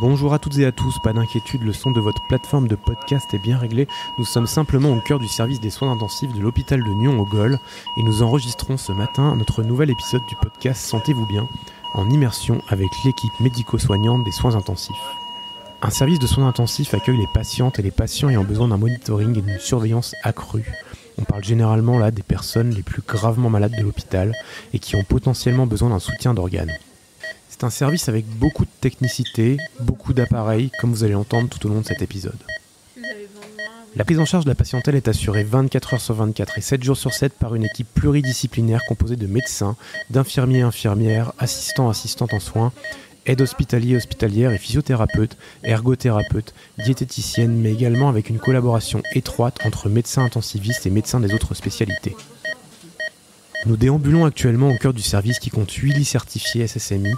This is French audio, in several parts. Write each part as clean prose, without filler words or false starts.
Bonjour à toutes et à tous, pas d'inquiétude, le son de votre plateforme de podcast est bien réglé. Nous sommes simplement au cœur du service des soins intensifs de l'hôpital de Nyon au Gol et nous enregistrons ce matin notre nouvel épisode du podcast Sentez-vous bien, en immersion avec l'équipe médico-soignante des soins intensifs. Un service de soins intensifs accueille les patientes et les patients ayant besoin d'un monitoring et d'une surveillance accrue. On parle généralement là des personnes les plus gravement malades de l'hôpital et qui ont potentiellement besoin d'un soutien d'organes. C'est un service avec beaucoup de technicité, beaucoup d'appareils, comme vous allez l'entendre tout au long de cet épisode. La prise en charge de la patientèle est assurée 24 heures sur 24 et 7 jours sur 7 par une équipe pluridisciplinaire composée de médecins, d'infirmiers et infirmières, assistantes en soins, aides hospitaliers et hospitalières et physiothérapeutes, ergothérapeutes, diététiciennes, mais également avec une collaboration étroite entre médecins intensivistes et médecins des autres spécialités. Nous déambulons actuellement au cœur du service qui compte 8 lits certifiés SSMI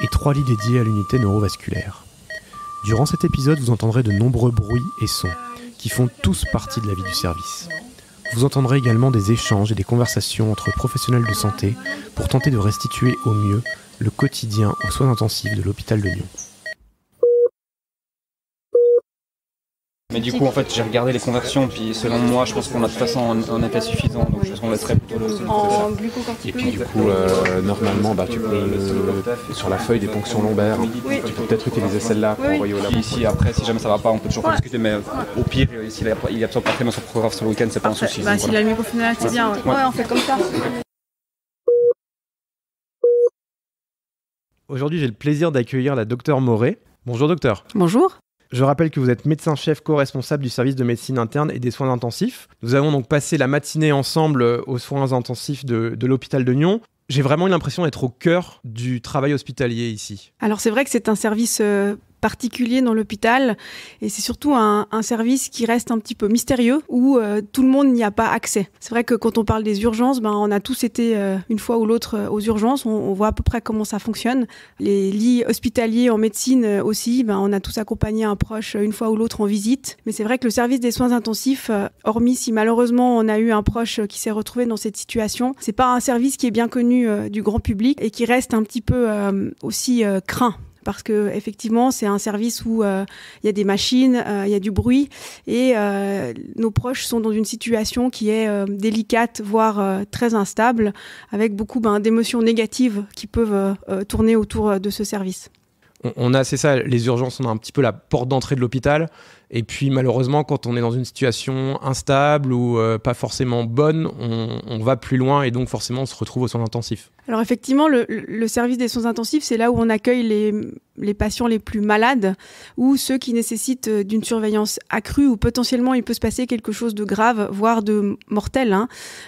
et 3 lits dédiés à l'unité neurovasculaire. Durant cet épisode, vous entendrez de nombreux bruits et sons qui font tous partie de la vie du service. Vous entendrez également des échanges et des conversations entre professionnels de santé pour tenter de restituer au mieux le quotidien aux soins intensifs de l'hôpital de Nyon. Mais du coup, en fait, j'ai regardé les conversions, puis selon moi, je pense qu'on a de toute façon un état suffisant, donc je pense qu'on laisserait plutôt le en glucocorticoïdes. Et puis du coup, normalement, tu peux, sur la feuille des ponctions lombaires, tu peux peut-être utiliser celle-là pour envoyer au labo. Ici, après, si jamais ça va pas, on peut toujours discuter, mais au pire, s'il n'y a pas très son programme sur le week-end, c'est pas un souci. Bah, s'il a le microphénol, c'est bien. Ouais, on fait comme ça. Aujourd'hui, j'ai le plaisir d'accueillir la docteure Moret. Bonjour docteur. Bonjour. Je rappelle que vous êtes médecin-chef co-responsable du service de médecine interne et des soins intensifs. Nous avons donc passé la matinée ensemble aux soins intensifs de l'hôpital de Nyon. J'ai vraiment eu l'impression d'être au cœur du travail hospitalier ici. Alors c'est vrai que c'est un service particulier dans l'hôpital et c'est surtout un service qui reste un petit peu mystérieux où tout le monde n'y a pas accès. C'est vrai que quand on parle des urgences, on a tous été une fois ou l'autre aux urgences, on voit à peu près comment ça fonctionne. Les lits hospitaliers en médecine aussi, on a tous accompagné un proche une fois ou l'autre en visite. Mais c'est vrai que le service des soins intensifs, hormis si malheureusement on a eu un proche qui s'est retrouvé dans cette situation, c'est pas un service qui est bien connu du grand public et qui reste un petit peu aussi craint. Parce que effectivement, c'est un service où il y a des machines, il y a du bruit et nos proches sont dans une situation qui est délicate, voire très instable, avec beaucoup d'émotions négatives qui peuvent tourner autour de ce service. C'est ça, les urgences, on a un petit peu la porte d'entrée de l'hôpital. Et puis malheureusement, quand on est dans une situation instable ou pas forcément bonne, on va plus loin et donc forcément on se retrouve aux soins intensifs. Alors effectivement, le service des soins intensifs, c'est là où on accueille les patients les plus malades ou ceux qui nécessitent d'une surveillance accrue ou potentiellement il peut se passer quelque chose de grave, voire de mortel.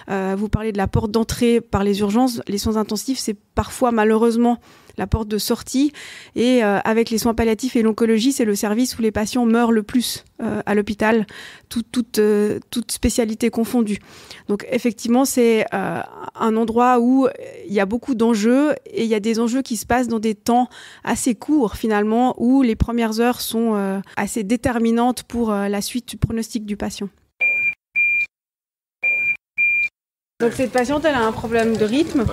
Vous parlez de la porte d'entrée par les urgences. Les soins intensifs, c'est parfois malheureusement la porte de sortie et avec les soins palliatifs et l'oncologie, c'est le service où les patients meurent le plus à l'hôpital, toute spécialité confondue. Donc effectivement, c'est un endroit où il y a beaucoup d'enjeux et il y a des enjeux qui se passent dans des temps assez courts finalement, où les premières heures sont assez déterminantes pour la suite du pronostic du patient. Donc cette patiente, elle a un problème de rythme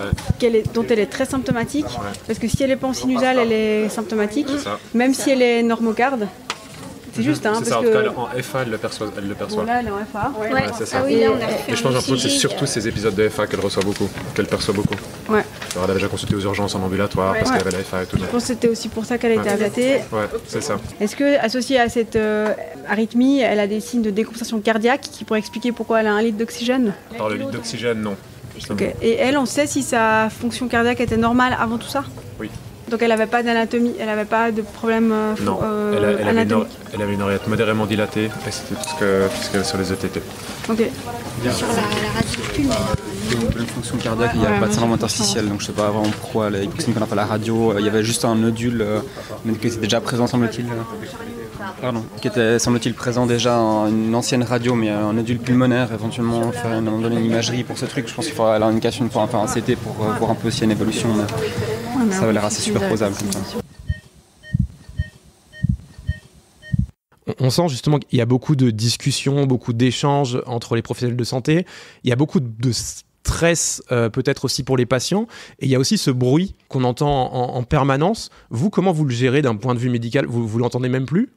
dont elle est très symptomatique, parce que si elle n'est pas en sinusale, elle est symptomatique, même si elle est normocarde. C'est juste, c'est parce ça, en que... tout cas, en FA, elle le perçoit. Bon, là, elle est en FA. Ouais, c'est ça. Ah oui, là, on a fait et je pense que c'est surtout ces épisodes de FA qu'elle reçoit beaucoup, qu'elle perçoit beaucoup. Ouais. Alors, elle a déjà consulté aux urgences en ambulatoire parce qu'elle avait la FA et tout. Je pense que c'était aussi pour ça qu'elle a été ablatée. Ouais, c'est ça. Est-ce que, associée à cette arythmie, elle a des signes de décompensation cardiaque qui pourraient expliquer pourquoi elle a 1 litre d'oxygène? Alors, le litre d'oxygène, non. Okay. Et elle, on sait si sa fonction cardiaque était normale avant tout ça? Oui. Donc elle n'avait pas d'anatomie, elle n'avait pas de problème anatomique. Elle avait une oreillette modérément dilatée et c'était tout ce qu'il y avait sur les ETT. Ok. Sur la radicule. Une fonction cardiaque, il n'y a pas de syndrome interstitiel, donc je ne sais pas vraiment pourquoi elle a qu'on a fait la radio. Il y avait juste un nodule mais qui était déjà présent, semble-t-il. Qui était, semble-t-il, présent déjà en une ancienne radio, mais un nodule pulmonaire, éventuellement faire donner une imagerie pour ce truc. Je pense qu'il faudra aller en indication une fois faire un CT pour voir un peu s'il y a une évolution. Ça a l'air assez superposable comme ça. On sent justement qu'il y a beaucoup de discussions, beaucoup d'échanges entre les professionnels de santé. Il y a beaucoup de stress peut-être aussi pour les patients, et il y a aussi ce bruit qu'on entend en permanence. Vous, comment vous le gérez d'un point de vue médical ? Vous l'entendez même plus ?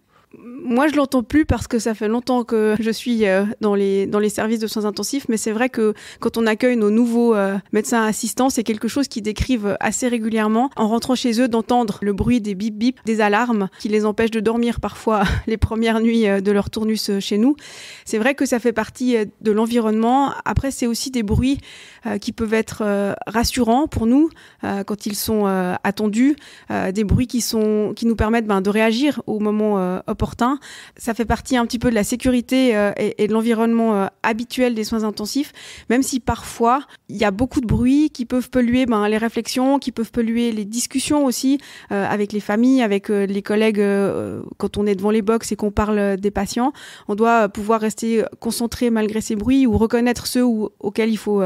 Moi, je l'entends plus parce que ça fait longtemps que je suis dans les services de soins intensifs, mais c'est vrai que quand on accueille nos nouveaux médecins assistants, c'est quelque chose qu'ils décrivent assez régulièrement. En rentrant chez eux, d'entendre le bruit des bip-bip, des alarmes qui les empêchent de dormir parfois les premières nuits de leur tournus chez nous. C'est vrai que ça fait partie de l'environnement. Après, c'est aussi des bruits qui peuvent être rassurants pour nous quand ils sont attendus, des bruits qui nous permettent de réagir au moment opportun. Ça fait partie un petit peu de la sécurité et de l'environnement habituel des soins intensifs, même si parfois il y a beaucoup de bruit qui peuvent polluer les réflexions, qui peuvent polluer les discussions aussi avec les familles, avec les collègues quand on est devant les box et qu'on parle des patients. On doit pouvoir rester concentré malgré ces bruits ou reconnaître ceux auxquels il faut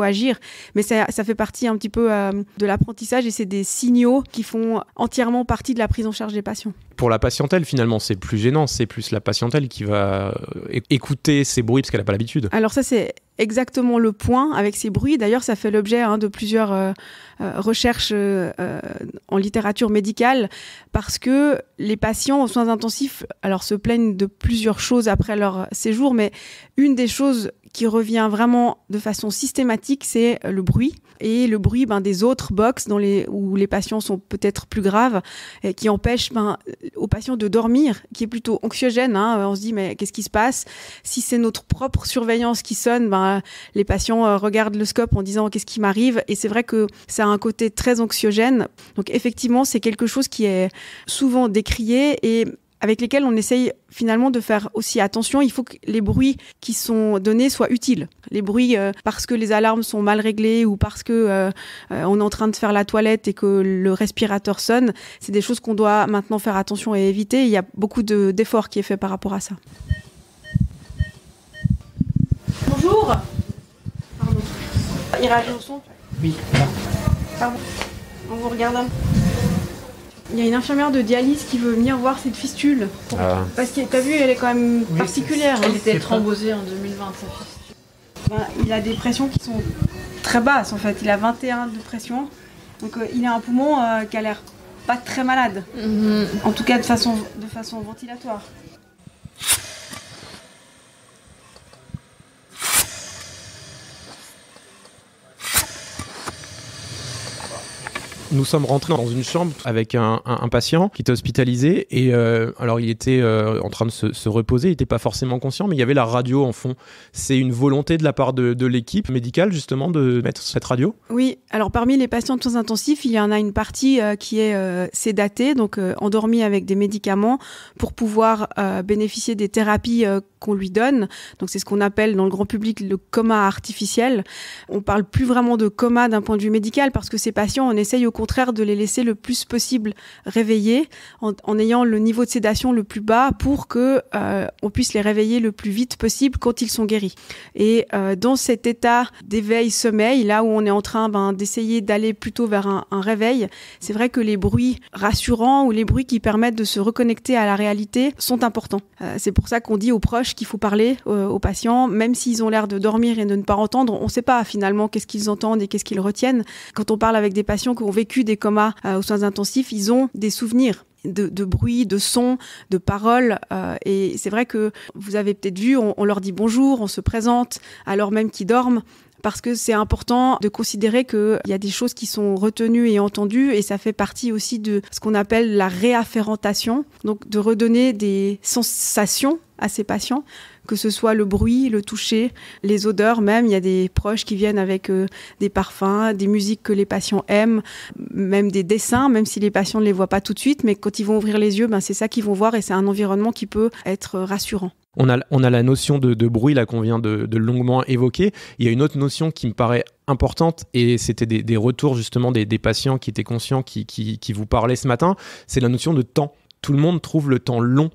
agir. Mais ça fait partie un petit peu de l'apprentissage et c'est des signaux qui font entièrement partie de la prise en charge des patients. Pour la patientèle, finalement, c'est plus gênant. C'est plus la patientèle qui va écouter ces bruits parce qu'elle n'a pas l'habitude. Alors ça, c'est exactement le point avec ces bruits. D'ailleurs, ça fait l'objet de plusieurs recherches en littérature médicale parce que les patients aux soins intensifs se plaignent de plusieurs choses après leur séjour, mais une des choses qui revient vraiment de façon systématique, c'est le bruit. Et le bruit des autres box où les patients sont peut-être plus graves, et qui empêche aux patients de dormir, qui est plutôt anxiogène. On se dit, mais qu'est-ce qui se passe ? Si c'est notre propre surveillance qui sonne, les patients regardent le scope en disant, qu'est-ce qui m'arrive ? Et c'est vrai que ça a un côté très anxiogène. Donc effectivement, c'est quelque chose qui est souvent décrié et avec lesquels on essaye finalement de faire aussi attention. Il faut que les bruits qui sont donnés soient utiles. Les bruits parce que les alarmes sont mal réglées ou parce que on est en train de faire la toilette et que le respirateur sonne, c'est des choses qu'on doit maintenant faire attention et éviter. Il y a beaucoup d'efforts qui est fait par rapport à ça. Bonjour. Pardon. Il réagit au son ? Oui. Pardon. On vous regarde. Il y a une infirmière de dialyse qui veut venir voir cette fistule. Parce que t'as vu, elle est quand même particulière. Elle était thrombosée en 2020, sa fistule. Il a des pressions qui sont très basses en fait. Il a 21 de pression. Donc il a un poumon qui a l'air pas très malade. Mm-hmm. En tout cas de façon ventilatoire. Nous sommes rentrés dans une chambre avec un patient qui était hospitalisé et alors il était en train de se reposer, il n'était pas forcément conscient, mais il y avait la radio en fond. C'est une volonté de la part de l'équipe médicale justement de mettre cette radio ? Oui, alors parmi les patients de soins intensifs, il y en a une partie qui est sédatée, donc endormie avec des médicaments pour pouvoir bénéficier des thérapies qu'on lui donne. Donc c'est ce qu'on appelle dans le grand public le coma artificiel. On parle plus vraiment de coma d'un point de vue médical parce que ces patients, on essaye au contraire de les laisser le plus possible réveillés en ayant le niveau de sédation le plus bas pour que on puisse les réveiller le plus vite possible quand ils sont guéris. Et dans cet état d'éveil-sommeil, là où on est en train d'essayer d'aller plutôt vers un réveil, c'est vrai que les bruits rassurants ou les bruits qui permettent de se reconnecter à la réalité sont importants. C'est pour ça qu'on dit aux proches qu'il faut parler aux patients, même s'ils ont l'air de dormir et de ne pas entendre. On ne sait pas finalement qu'est-ce qu'ils entendent et qu'est-ce qu'ils retiennent. Quand on parle avec des patients qui ont vécu des comas aux soins intensifs, ils ont des souvenirs de bruit, de son, de paroles. Et c'est vrai que vous avez peut-être vu, on leur dit bonjour, on se présente alors même qu'ils dorment. Parce que c'est important de considérer qu'il y a des choses qui sont retenues et entendues et ça fait partie aussi de ce qu'on appelle la réafférentation, donc de redonner des sensations à ces patients, que ce soit le bruit, le toucher, les odeurs même. Il y a des proches qui viennent avec des parfums, des musiques que les patients aiment, même des dessins, même si les patients ne les voient pas tout de suite, mais quand ils vont ouvrir les yeux, c'est ça qu'ils vont voir et c'est un environnement qui peut être rassurant. On a la notion de bruit là qu'on vient de longuement évoquer. Il y a une autre notion qui me paraît importante et c'était des retours justement des patients qui étaient conscients, qui vous parlaient ce matin. C'est la notion de temps. Tout le monde trouve le temps long.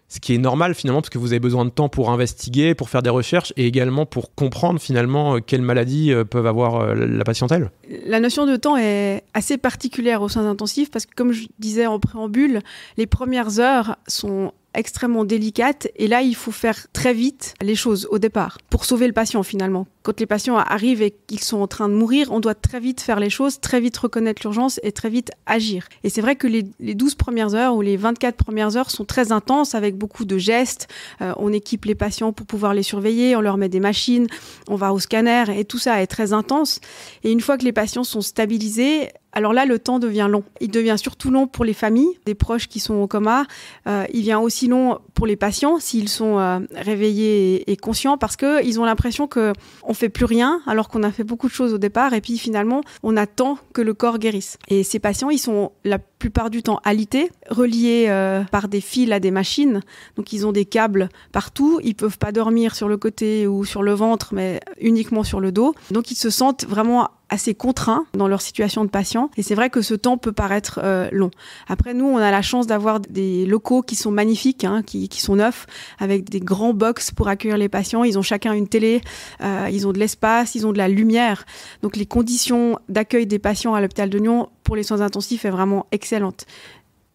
Ce qui est normal finalement parce que vous avez besoin de temps pour investiguer, pour faire des recherches et également pour comprendre finalement quelles maladies peuvent avoir la patientèle. La notion de temps est assez particulière aux soins intensifs parce que comme je disais en préambule, les premières heures sont extrêmement délicates et là, il faut faire très vite les choses au départ pour sauver le patient finalement. Quand les patients arrivent et qu'ils sont en train de mourir, on doit très vite faire les choses, très vite reconnaître l'urgence et très vite agir. Et c'est vrai que les 12 premières heures ou les 24 premières heures sont très intenses avec beaucoup de gestes. On équipe les patients pour pouvoir les surveiller, on leur met des machines, on va au scanner et tout ça est très intense. Et une fois que les patients sont stabilisés, alors là, le temps devient long. Il devient surtout long pour les familles, des proches qui sont au coma. Il devient aussi long pour les patients s'ils sont réveillés et conscients parce qu'ils ont l'impression qu'on ne fait plus rien alors qu'on a fait beaucoup de choses au départ et puis finalement, on attend que le corps guérisse. Et ces patients, ils sont la plupart du temps alités, reliés par des fils à des machines. Donc, ils ont des câbles partout. Ils ne peuvent pas dormir sur le côté ou sur le ventre, mais uniquement sur le dos. Donc, ils se sentent vraiment assez contraints dans leur situation de patient. Et c'est vrai que ce temps peut paraître long. Après, nous, on a la chance d'avoir des locaux qui sont magnifiques, qui sont neufs, avec des grands box pour accueillir les patients. Ils ont chacun une télé, ils ont de l'espace, ils ont de la lumière. Donc, les conditions d'accueil des patients à l'hôpital de Nyon pour les soins intensifs est vraiment excellente.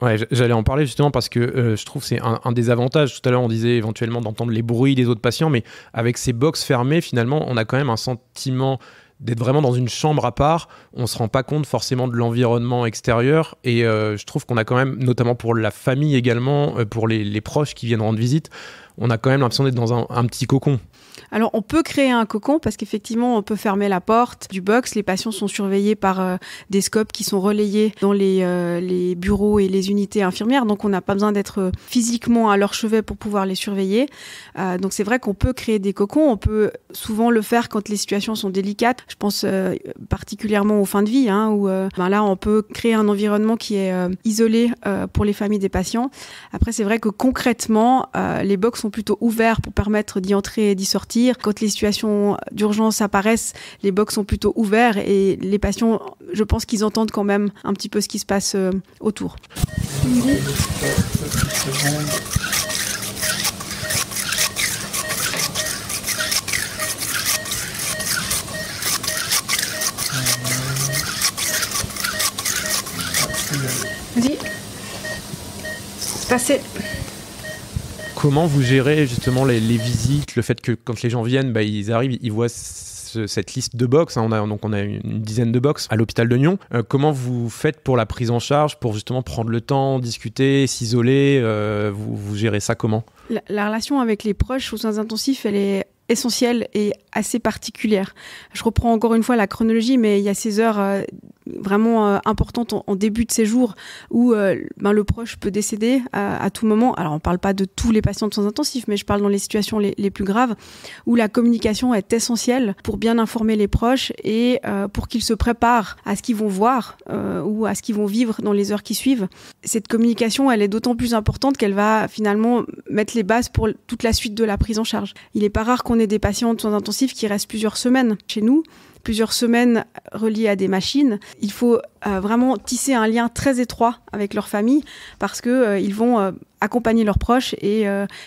Ouais, j'allais en parler justement parce que je trouve que c'est un des avantages. Tout à l'heure, on disait éventuellement d'entendre les bruits des autres patients, mais avec ces box fermées, finalement, on a quand même un sentiment d'être vraiment dans une chambre à part. On ne se rend pas compte forcément de l'environnement extérieur et je trouve qu'on a quand même, notamment pour la famille également, pour les proches qui viennent rendre visite, on a quand même l'impression d'être dans un petit cocon. Alors, on peut créer un cocon parce qu'effectivement, on peut fermer la porte du box. Les patients sont surveillés par des scopes qui sont relayés dans les bureaux et les unités infirmières. Donc, on n'a pas besoin d'être physiquement à leur chevet pour pouvoir les surveiller. Donc, c'est vrai qu'on peut créer des cocons. On peut souvent le faire quand les situations sont délicates. Je pense particulièrement aux fins de vie, où là, on peut créer un environnement qui est isolé pour les familles des patients. Après, c'est vrai que concrètement, les box sont plutôt ouverts pour permettre d'y entrer et d'y sortir. Quand les situations d'urgence apparaissent, les box sont plutôt ouverts et les patients, je pense qu'ils entendent quand même un petit peu ce qui se passe autour. Vas-y. C'est passé. Comment vous gérez justement les visites, le fait que quand les gens viennent, ils arrivent, ils voient cette liste de box, on a une dizaine de box à l'hôpital de Nyon. Comment vous faites pour la prise en charge, pour justement prendre le temps, discuter, s'isoler, vous gérez ça comment ? La relation avec les proches aux soins intensifs, elle est essentielle et assez particulière. Je reprends encore une fois la chronologie, mais il y a ces heures vraiment importantes en début de séjour où le proche peut décéder à tout moment. Alors, on ne parle pas de tous les patients de soins intensifs, mais je parle dans les situations les plus graves où la communication est essentielle pour bien informer les proches et pour qu'ils se préparent à ce qu'ils vont voir ou à ce qu'ils vont vivre dans les heures qui suivent. Cette communication, elle est d'autant plus importante qu'elle va finalement mettre les bases pour toute la suite de la prise en charge. Il n'est pas rare qu'on ait des patients de soins intensifs qui restent plusieurs semaines chez nous, plusieurs semaines reliées à des machines. Il faut vraiment tisser un lien très étroit avec leur famille parce qu'ils vont accompagner leurs proches et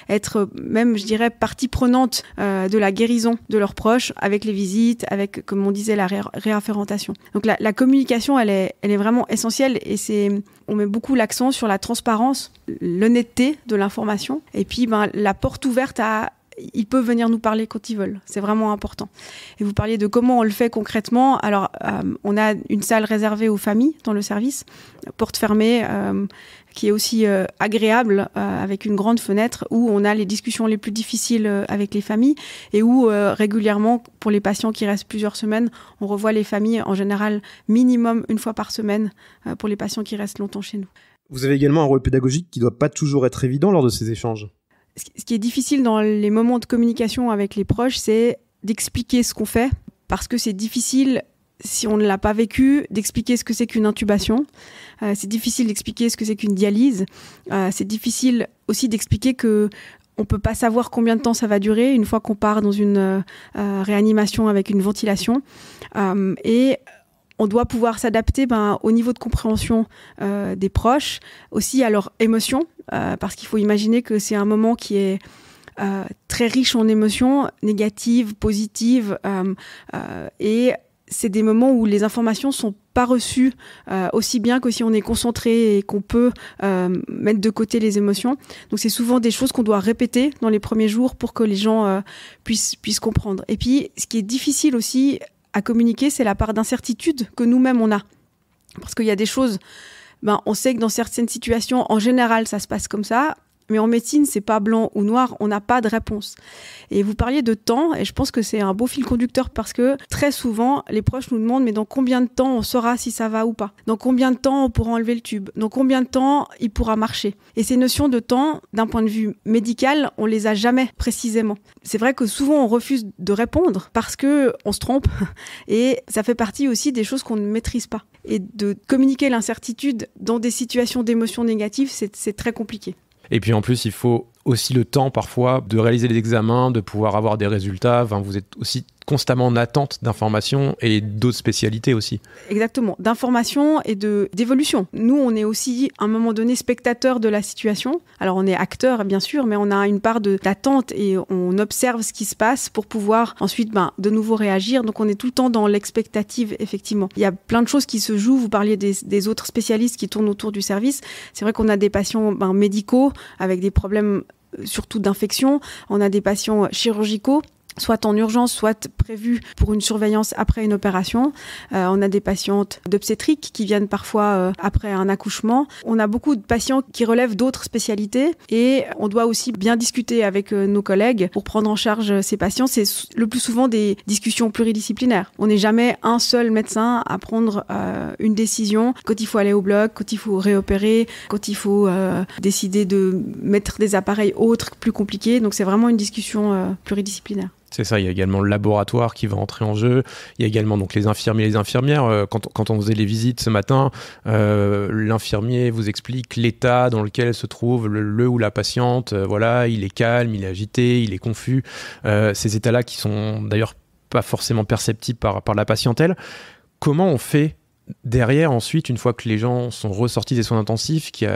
être même, je dirais, partie prenante de la guérison de leurs proches avec les visites, avec, comme on disait, la réafférentation. Donc la communication, elle est vraiment essentielle et on met beaucoup l'accent sur la transparence, l'honnêteté de l'information et puis la porte ouverte à ils peuvent venir nous parler quand ils veulent. C'est vraiment important. Et vous parliez de comment on le fait concrètement. Alors, on a une salle réservée aux familles dans le service, porte fermée, qui est aussi agréable, avec une grande fenêtre, où on a les discussions les plus difficiles avec les familles et où régulièrement, pour les patients qui restent plusieurs semaines, on revoit les familles en général minimum une fois par semaine pour les patients qui restent longtemps chez nous. Vous avez également un rôle pédagogique qui ne doit pas toujours être évident lors de ces échanges. Ce qui est difficile dans les moments de communication avec les proches, c'est d'expliquer ce qu'on fait, parce que c'est difficile, si on ne l'a pas vécu, d'expliquer ce que c'est qu'une intubation. C'est difficile d'expliquer ce que c'est qu'une dialyse. C'est difficile aussi d'expliquer que on peut pas savoir combien de temps ça va durer une fois qu'on part dans une réanimation avec une ventilation. Et on doit pouvoir s'adapter au niveau de compréhension des proches, aussi à leurs émotions, parce qu'il faut imaginer que c'est un moment qui est très riche en émotions négatives, positives, et c'est des moments où les informations sont pas reçues aussi bien que si on est concentré et qu'on peut mettre de côté les émotions. Donc c'est souvent des choses qu'on doit répéter dans les premiers jours pour que les gens puissent comprendre. Et puis ce qui est difficile aussi à communiquer, c'est la part d'incertitude que nous-mêmes on a. Parce qu'il y a des choses, on sait que dans certaines situations, en général, ça se passe comme ça. Mais en médecine, c'est pas blanc ou noir, on n'a pas de réponse. Et vous parliez de temps, et je pense que c'est un beau fil conducteur parce que très souvent, les proches nous demandent mais dans combien de temps on saura si ça va ou pas ? Dans combien de temps on pourra enlever le tube ? Dans combien de temps il pourra marcher ? Et ces notions de temps, d'un point de vue médical, on les a jamais précisément. C'est vrai que souvent on refuse de répondre parce que on se trompe et ça fait partie aussi des choses qu'on ne maîtrise pas. Et de communiquer l'incertitude dans des situations d'émotions négatives, c'est très compliqué. Et puis en plus, il faut aussi le temps parfois de réaliser les examens, de pouvoir avoir des résultats. Enfin, vous êtes aussi constamment en attente d'informations et d'autres spécialités aussi. Exactement, d'informations et d'évolution. Nous, on est aussi, à un moment donné, spectateurs de la situation. Alors, on est acteurs, bien sûr, mais on a une part d'attente et on observe ce qui se passe pour pouvoir ensuite, de nouveau réagir. Donc, on est tout le temps dans l'expectative, effectivement. Il y a plein de choses qui se jouent. Vous parliez des autres spécialistes qui tournent autour du service. C'est vrai qu'on a des patients médicaux avec des problèmes surtout d'infection. On a des patients chirurgicaux, soit en urgence, soit prévus pour une surveillance après une opération. On a des patientes d'obstétrique qui viennent parfois après un accouchement. On a beaucoup de patients qui relèvent d'autres spécialités et on doit aussi bien discuter avec nos collègues pour prendre en charge ces patients. C'est le plus souvent des discussions pluridisciplinaires. On n'est jamais un seul médecin à prendre une décision quand il faut aller au bloc, quand il faut réopérer, quand il faut décider de mettre des appareils autres, plus compliqués. Donc c'est vraiment une discussion pluridisciplinaire. C'est ça, il y a également le laboratoire qui va entrer en jeu. Il y a également donc les infirmiers et les infirmières. Quand on faisait les visites ce matin, l'infirmier vous explique l'état dans lequel se trouve le ou la patiente. Voilà, il est calme, il est agité, il est confus. Ces états-là qui sont d'ailleurs pas forcément perceptibles par la patientèle. Comment on fait derrière, ensuite, une fois que les gens sont ressortis des soins intensifs, qui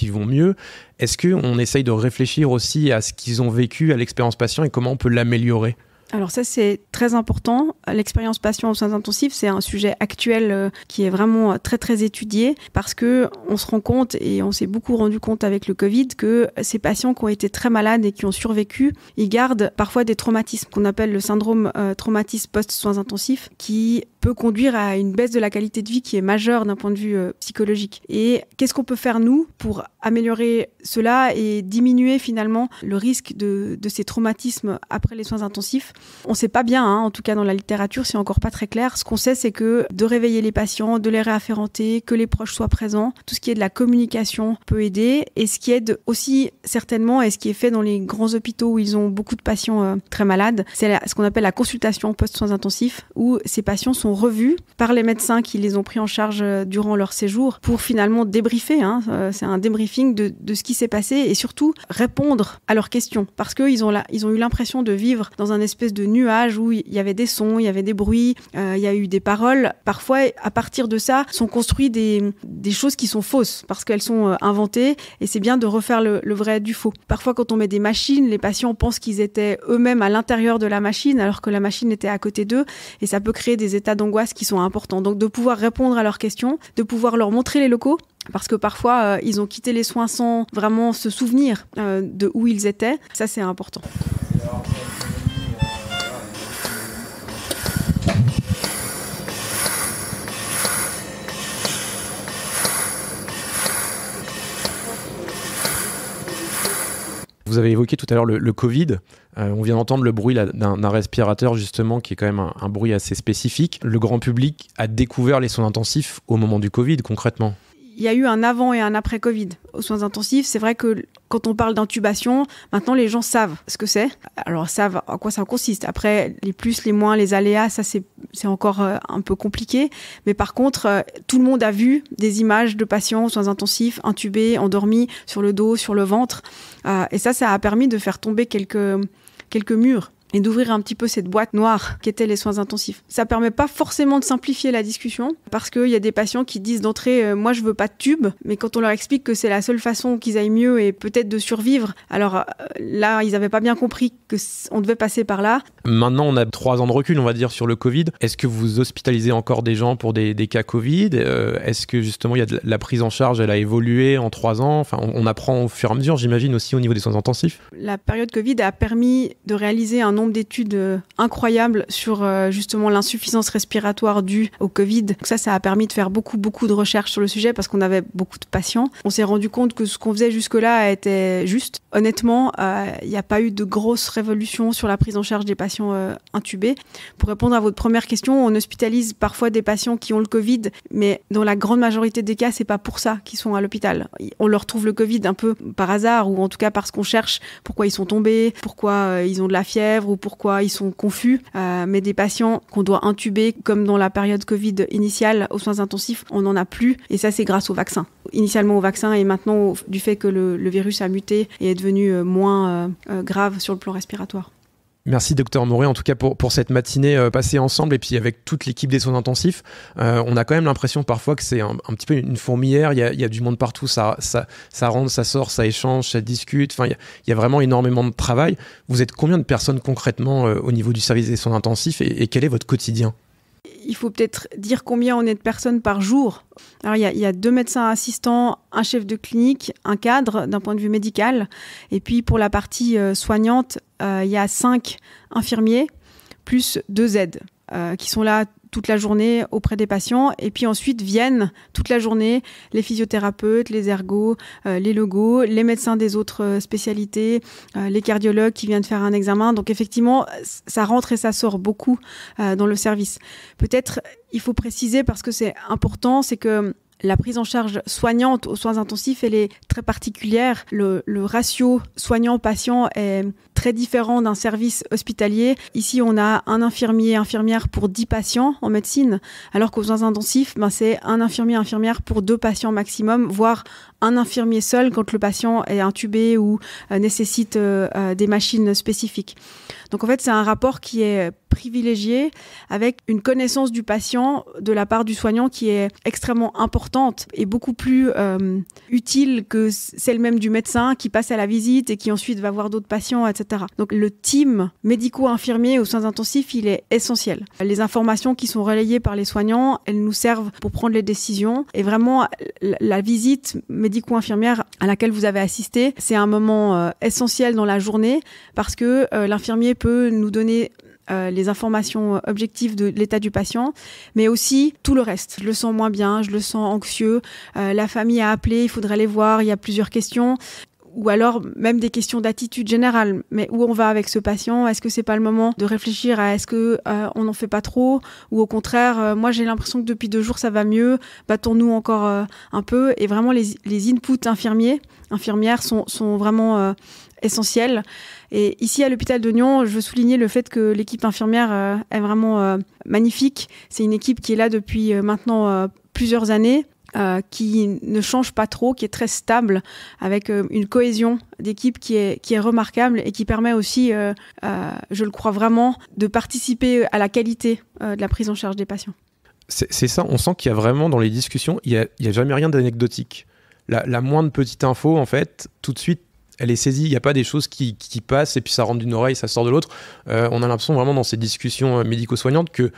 vont mieux, est-ce qu'on essaye de réfléchir aussi à ce qu'ils ont vécu, à l'expérience patient et comment on peut l'améliorer ? Alors ça, c'est très important. L'expérience patient aux soins intensifs, c'est un sujet actuel qui est vraiment très, très étudié parce qu'on se rend compte, et on s'est beaucoup rendu compte avec le Covid, que ces patients qui ont été très malades et qui ont survécu, ils gardent parfois des traumatismes qu'on appelle le syndrome traumatisme post-soins intensifs qui peut conduire à une baisse de la qualité de vie qui est majeure d'un point de vue psychologique. Et qu'est-ce qu'on peut faire, nous, pour améliorer cela et diminuer finalement le risque de ces traumatismes après les soins intensifs ? On ne sait pas bien, en tout cas dans la littérature, c'est encore pas très clair. Ce qu'on sait, c'est que de réveiller les patients, de les réafférenter, que les proches soient présents, tout ce qui est de la communication peut aider. Et ce qui aide aussi certainement, et ce qui est fait dans les grands hôpitaux où ils ont beaucoup de patients très malades, c'est ce qu'on appelle la consultation post-soins intensifs, où ces patients sont revus par les médecins qui les ont pris en charge durant leur séjour pour finalement débriefer. C'est un débriefing de ce qui s'est passé et surtout répondre à leurs questions. Parce qu'ils ont eu l'impression de vivre dans un espèce de nuage où il y avait des sons, il y avait des bruits, il y a eu des paroles. Parfois, à partir de ça, sont construits des choses qui sont fausses parce qu'elles sont inventées et c'est bien de refaire le vrai du faux. Parfois, quand on met des machines, les patients pensent qu'ils étaient eux-mêmes à l'intérieur de la machine alors que la machine était à côté d'eux et ça peut créer des états d'angoisse qui sont importants. Donc, de pouvoir répondre à leurs questions, de pouvoir leur montrer les locaux parce que parfois, ils ont quitté les soins sans vraiment se souvenir de où ils étaient. Ça, c'est important. Vous avez évoqué tout à l'heure le Covid. On vient d'entendre le bruit d'un respirateur, justement, qui est quand même un bruit assez spécifique. Le grand public a découvert les soins intensifs au moment du Covid, concrètement. Il y a eu un avant et un après Covid aux soins intensifs. C'est vrai que quand on parle d'intubation, maintenant les gens savent ce que c'est. Alors savent en quoi ça consiste. Après, les plus, les moins, les aléas, ça c'est encore un peu compliqué. Mais par contre, tout le monde a vu des images de patients aux soins intensifs, intubés, endormis, sur le dos, sur le ventre. Et ça a permis de faire tomber quelques murs. et d'ouvrir un petit peu cette boîte noire qu'étaient les soins intensifs. Ça permet pas forcément de simplifier la discussion parce qu'il y a des patients qui disent d'entrée moi je veux pas de tube, mais quand on leur explique que c'est la seule façon qu'ils aillent mieux et peut-être de survivre, alors là ils avaient pas bien compris que on devait passer par là. Maintenant on a 3 ans de recul on va dire sur le Covid. Est-ce que vous hospitalisez encore des gens pour des cas Covid? Est-ce que justement il y a la prise en charge, elle a évolué en 3 ans? Enfin on apprend au fur et à mesure j'imagine aussi au niveau des soins intensifs. La période Covid a permis de réaliser un nombre d'études incroyables sur justement l'insuffisance respiratoire due au Covid. Donc ça a permis de faire beaucoup de recherches sur le sujet parce qu'on avait beaucoup de patients. On s'est rendu compte que ce qu'on faisait jusque-là était juste. Honnêtement, il n'y a pas eu de grosse révolution sur la prise en charge des patients intubés. Pour répondre à votre première question, on hospitalise parfois des patients qui ont le Covid, mais dans la grande majorité des cas, c'est pas pour ça qu'ils sont à l'hôpital. On leur trouve le Covid un peu par hasard ou en tout cas parce qu'on cherche pourquoi ils sont tombés, pourquoi ils ont de la fièvre ou pourquoi ils sont confus. Mais des patients qu'on doit intuber, comme dans la période Covid initiale aux soins intensifs, on n'en a plus. Et ça, c'est grâce au vaccin. Initialement au vaccin et maintenant du fait que le virus a muté et est devenu moins grave sur le plan respiratoire. Merci Dr Moret en tout cas pour cette matinée passée ensemble et puis avec toute l'équipe des soins intensifs. On a quand même l'impression parfois que c'est un petit peu une fourmilière, il y a du monde partout, ça rentre, ça sort, ça échange, ça discute, enfin, il y a vraiment énormément de travail. Vous êtes combien de personnes concrètement au niveau du service des soins intensifs et quel est votre quotidien ? Il faut peut-être dire combien on est de personnes par jour. Alors, il y a 2 médecins assistants, un chef de clinique, un cadre d'un point de vue médical. Et puis, pour la partie soignante, il y a 5 infirmiers plus 2 aides qui sont là toute la journée auprès des patients. Et puis ensuite viennent toute la journée les physiothérapeutes, les ergos, les logos, les médecins des autres spécialités, les cardiologues qui viennent faire un examen. Donc effectivement, ça rentre et ça sort beaucoup dans le service. Peut-être, il faut préciser parce que c'est important, c'est que la prise en charge soignante aux soins intensifs, elle est très particulière. Le ratio soignant-patient est très différent d'un service hospitalier. Ici, on a un infirmier, infirmière pour 10 patients en médecine, alors qu'aux soins intensifs, c'est un infirmier, infirmière pour 2 patients maximum, voire un infirmier seul quand le patient est intubé ou nécessite des machines spécifiques. Donc en fait, c'est un rapport qui est privilégié avec une connaissance du patient de la part du soignant qui est extrêmement importante et beaucoup plus utile que celle même du médecin qui passe à la visite et qui ensuite va voir d'autres patients, etc. Donc le team médico-infirmier aux soins intensifs, il est essentiel. Les informations qui sont relayées par les soignants, elles nous servent pour prendre les décisions et vraiment la visite médico-infirmière à laquelle vous avez assisté, c'est un moment essentiel dans la journée parce que l'infirmier peut nous donner les informations objectives de l'état du patient, mais aussi tout le reste. Je le sens moins bien, je le sens anxieux, la famille a appelé, il faudrait les voir, il y a plusieurs questions, ou alors même des questions d'attitude générale. Mais où on va avec ce patient? Est-ce que c'est pas le moment de réfléchir à est-ce que on n'en fait pas trop? Ou au contraire, moi j'ai l'impression que depuis 2 jours ça va mieux, battons-nous encore un peu. Et vraiment les inputs infirmières sont vraiment essentiels. Et ici, à l'hôpital de Nyon, je veux souligner le fait que l'équipe infirmière est vraiment magnifique. C'est une équipe qui est là depuis maintenant plusieurs années, qui ne change pas trop, qui est très stable, avec une cohésion d'équipe qui est remarquable et qui permet aussi, je le crois vraiment, de participer à la qualité de la prise en charge des patients. C'est ça, on sent qu'il y a vraiment dans les discussions, il y a jamais rien d'anecdotique. La moindre petite info, en fait, tout de suite, elle est saisie, il n'y a pas des choses qui passent et puis ça rentre d'une oreille, ça sort de l'autre. On a l'impression vraiment dans ces discussions médico-soignantes que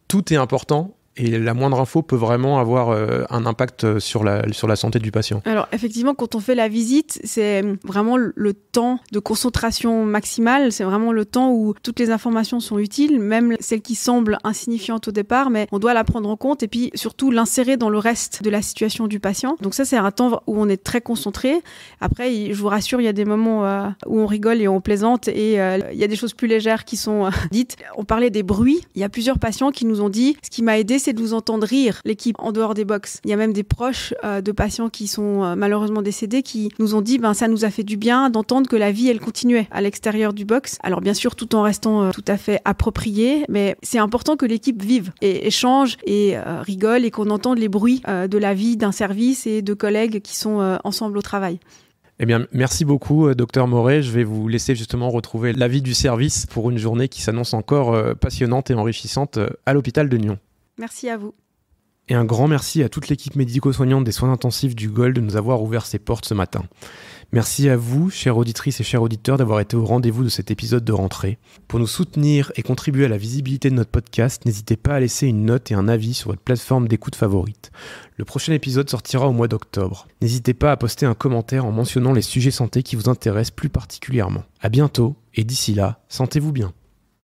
tout est important et la moindre info peut vraiment avoir un impact sur la santé du patient. Alors effectivement, quand on fait la visite, c'est vraiment le temps de concentration maximale, c'est vraiment le temps où toutes les informations sont utiles, même celles qui semblent insignifiantes au départ, mais on doit la prendre en compte et puis surtout l'insérer dans le reste de la situation du patient. Donc ça, c'est un temps où on est très concentré. Après, je vous rassure, il y a des moments où on rigole et on plaisante et il y a des choses plus légères qui sont dites. On parlait des bruits. Il y a plusieurs patients qui nous ont dit, ce qui m'a aidé, c'est de vous entendre rire, l'équipe en dehors des box. Il y a même des proches de patients qui sont malheureusement décédés qui nous ont dit ça nous a fait du bien d'entendre que la vie elle continuait à l'extérieur du box. Alors bien sûr tout en restant tout à fait approprié, mais c'est important que l'équipe vive et échange et rigole et qu'on entende les bruits de la vie d'un service et de collègues qui sont ensemble au travail. Eh bien, merci beaucoup, Dr Moret. Je vais vous laisser justement retrouver l'avis du service pour une journée qui s'annonce encore passionnante et enrichissante à l'hôpital de Nyon. Merci à vous. Et un grand merci à toute l'équipe médico-soignante des soins intensifs du GOL de nous avoir ouvert ses portes ce matin. Merci à vous, chères auditrices et chers auditeurs, d'avoir été au rendez-vous de cet épisode de rentrée. Pour nous soutenir et contribuer à la visibilité de notre podcast, n'hésitez pas à laisser une note et un avis sur votre plateforme d'écoute favorite. Le prochain épisode sortira au mois d'octobre. N'hésitez pas à poster un commentaire en mentionnant les sujets santé qui vous intéressent plus particulièrement. À bientôt, et d'ici là, sentez-vous bien.